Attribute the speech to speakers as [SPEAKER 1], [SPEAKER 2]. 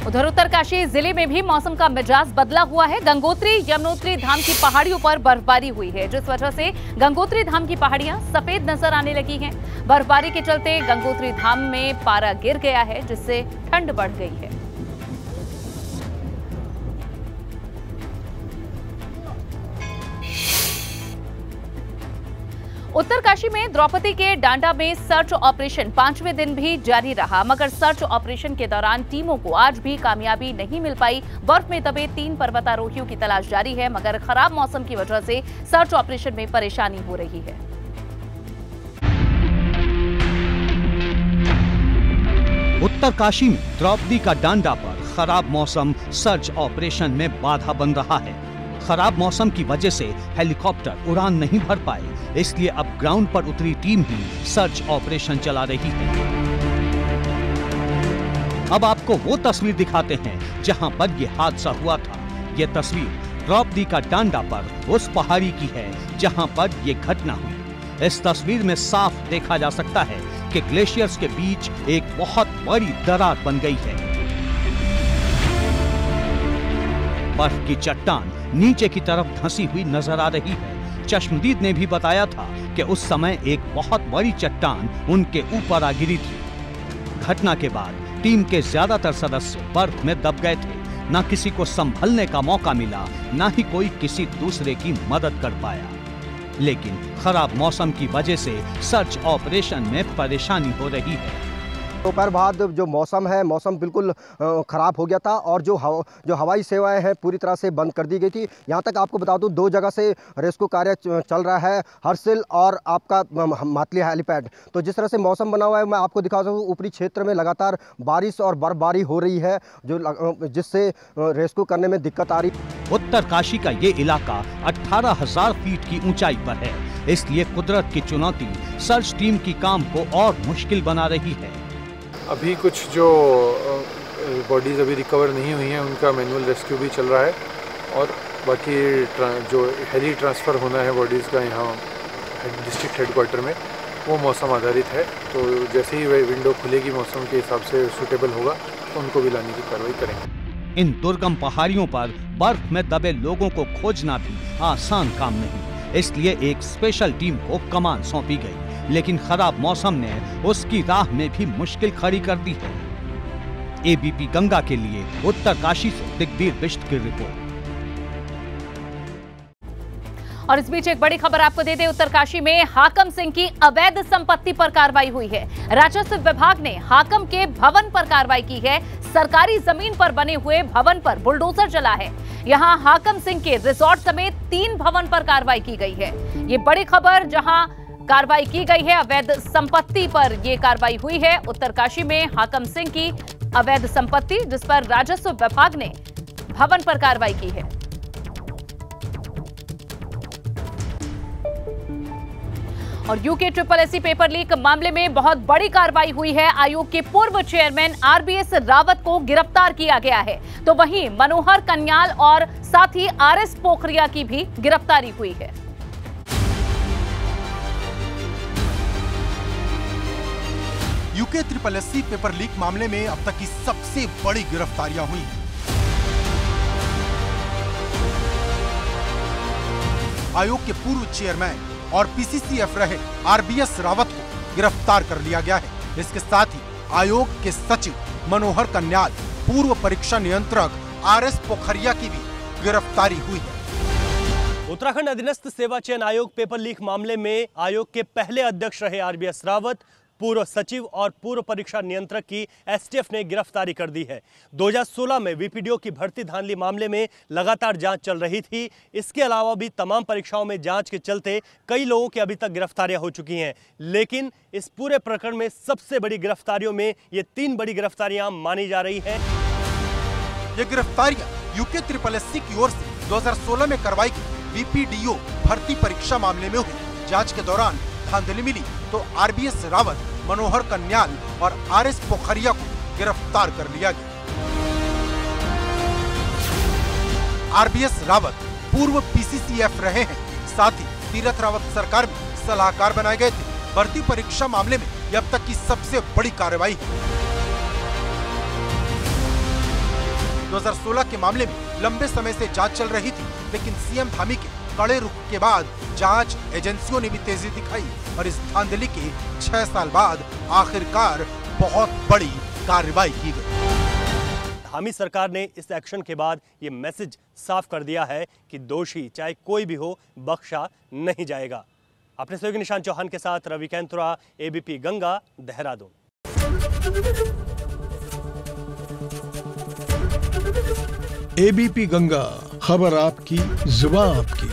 [SPEAKER 1] उधर उत्तरकाशी जिले में भी मौसम का मिजाज बदला हुआ है। गंगोत्री यमुनोत्री धाम की पहाड़ियों पर बर्फबारी हुई है, जिस वजह से गंगोत्री धाम की पहाड़ियां सफेद नजर आने लगी हैं। बर्फबारी के चलते गंगोत्री धाम में पारा गिर गया है, जिससे ठंड बढ़ गई है। उत्तरकाशी में द्रौपदी के डांडा में सर्च ऑपरेशन 5वें दिन भी जारी रहा, मगर सर्च ऑपरेशन के दौरान टीमों को आज भी कामयाबी नहीं मिल पाई। बर्फ में दबे 3 पर्वतारोहियों की तलाश जारी है, मगर खराब मौसम की वजह से सर्च ऑपरेशन में परेशानी हो रही है।
[SPEAKER 2] उत्तरकाशी में द्रौपदी का डांडा पर खराब मौसम सर्च ऑपरेशन में बाधा बन रहा है। खराब मौसम की वजह से हेलीकॉप्टर उड़ान नहीं भर पाए, इसलिए अब ग्राउंड पर उतरी टीम ही सर्च ऑपरेशन चला रही है। अब आपको वो तस्वीर दिखाते हैं जहां पर ये हादसा हुआ था। ये तस्वीर द्रौपदी का डांडा पर उस पहाड़ी की है जहां पर ये घटना हुई। इस तस्वीर में साफ देखा जा सकता है कि ग्लेशियर्स के बीच एक बहुत बड़ी दरार बन गई है। बर्फ की चट्टान नीचे की तरफ धंसी हुई नजर आ रही है। चश्मदीद ने भी बताया था कि उस समय एक बहुत बड़ी चट्टान उनके ऊपर आ गिरी थी। घटना के बाद टीम के ज्यादातर सदस्य बर्फ में दब गए थे। न किसी को संभलने का मौका मिला, न ही कोई किसी दूसरे की मदद कर पाया। लेकिन खराब मौसम की वजह से सर्च ऑपरेशन में परेशानी हो रही है।
[SPEAKER 3] दोपहर बाद जो मौसम है, मौसम बिल्कुल ख़राब हो गया था और जो हवाई सेवाएं हैं पूरी तरह से बंद कर दी गई थी। यहाँ तक आपको बता दूँ 2 जगह से रेस्क्यू कार्य चल रहा है, हरसिल और आपका मातली हेलीपैड। तो जिस तरह से मौसम बना हुआ है, मैं आपको दिखा सकूँ ऊपरी क्षेत्र में लगातार बारिश और बर्फबारी हो रही है, जिससे रेस्क्यू करने में दिक्कत आ रही।
[SPEAKER 2] उत्तरकाशी का ये इलाका 18,000 फीट की ऊंचाई पर है, इसलिए कुदरत की चुनौती सर्च टीम की काम को और मुश्किल बना रही है।
[SPEAKER 4] अभी कुछ जो बॉडीज़ अभी रिकवर नहीं हुई हैं उनका मैनुअल रेस्क्यू भी चल रहा है, और बाकी जो हेली ट्रांसफ़र होना है बॉडीज़ का यहाँ डिस्ट्रिक्ट हेडक्वार्टर में, वो मौसम आधारित है। तो जैसे ही वह विंडो खुलेगी मौसम के हिसाब से सूटेबल होगा तो उनको भी लाने की कार्रवाई करेंगे।
[SPEAKER 2] इन दुर्गम पहाड़ियों पर बर्फ में दबे लोगों को खोजना भी आसान काम नहीं, इसलिए एक स्पेशल टीम को कमान सौंपी गई। लेकिन खराब मौसम ने उसकी राह में भी मुश्किल खड़ी कर दी है। एबीपी गंगा के लिए उत्तरकाशी से दिग्वीर बिष्ट की रिपोर्ट।
[SPEAKER 1] और इस बीच एक बड़ी खबर आपको दे दें, उत्तरकाशी में हाकम सिंह की अवैध संपत्ति पर कार्रवाई हुई है। राजस्व विभाग ने हाकम के भवन पर कार्रवाई की है। सरकारी जमीन पर बने हुए भवन पर बुलडोजर चला है। यहां हाकम सिंह के रिजॉर्ट समेत 3 भवन पर कार्रवाई की गई है। ये बड़ी खबर, जहां कार्रवाई की गई है अवैध संपत्ति पर, यह कार्रवाई हुई है उत्तरकाशी में हाकम सिंह की अवैध संपत्ति, जिस पर राजस्व विभाग ने भवन पर कार्रवाई की है। और यूके SSSC पेपर लीक मामले में बहुत बड़ी कार्रवाई हुई है। आयोग के पूर्व चेयरमैन RBS रावत को गिरफ्तार किया गया है, तो वहीं मनोहर कन्याल और साथ ही RS पोखरिया की भी गिरफ्तारी हुई है।
[SPEAKER 5] यूके SSSC पेपर लीक मामले में अब तक की सबसे बड़ी गिरफ्तारियां हुई हैं। आयोग के पूर्व चेयरमैन और PCCF रहे RBS रावत को गिरफ्तार कर लिया गया है। इसके साथ ही आयोग के सचिव मनोहर कन्याल, पूर्व परीक्षा नियंत्रक RS पोखरिया की भी गिरफ्तारी हुई है।
[SPEAKER 6] उत्तराखंड अधीनस्थ सेवा चयन आयोग पेपर लीक मामले में आयोग के पहले अध्यक्ष रहे RBS रावत, पूर्व सचिव और पूर्व परीक्षा नियंत्रक की STF ने गिरफ्तारी कर दी है। 2016 में VPDO की भर्ती धांधली मामले में लगातार जांच चल रही थी। इसके अलावा भी तमाम परीक्षाओं में जांच के चलते कई लोगों की अभी तक गिरफ्तारियां हो चुकी हैं, लेकिन इस पूरे प्रकरण में सबसे बड़ी गिरफ्तारियों में ये 3 बड़ी गिरफ्तारियां मानी जा रही हैं।
[SPEAKER 5] ये गिरफ्तारियां यूके SSSC की ओर से 2016 में करवाई गई VPDO भर्ती परीक्षा मामले में हुई। जांच के दौरान धांधली मिली तो RBS रावत, मनोहर कन्याल और RS पोखरिया को गिरफ्तार कर लिया गया। RBS रावत पूर्व PCCF रहे हैं, साथ ही तीरथ रावत सरकार में सलाहकार बनाए गए थे। भर्ती परीक्षा मामले में यह अब तक की सबसे बड़ी कार्रवाई है। 2016 के मामले में लंबे समय से जांच चल रही थी, लेकिन सीएम धामी के कड़े रुख के बाद जांच एजेंसियों ने भी तेजी दिखाई और इस धांधली के 6 साल बाद आखिरकार बहुत बड़ी कार्रवाई की गई।
[SPEAKER 6] धामी सरकार ने इस एक्शन के बाद ये मैसेज साफ कर दिया है कि दोषी चाहे कोई भी हो, बख्शा नहीं जाएगा। अपने सहयोगी निशांत चौहान के साथ रवि कैंथुरा, एबीपी गंगा, देहरादून।
[SPEAKER 7] एबीपी गंगा, खबर आपकी, जुबान आपकी।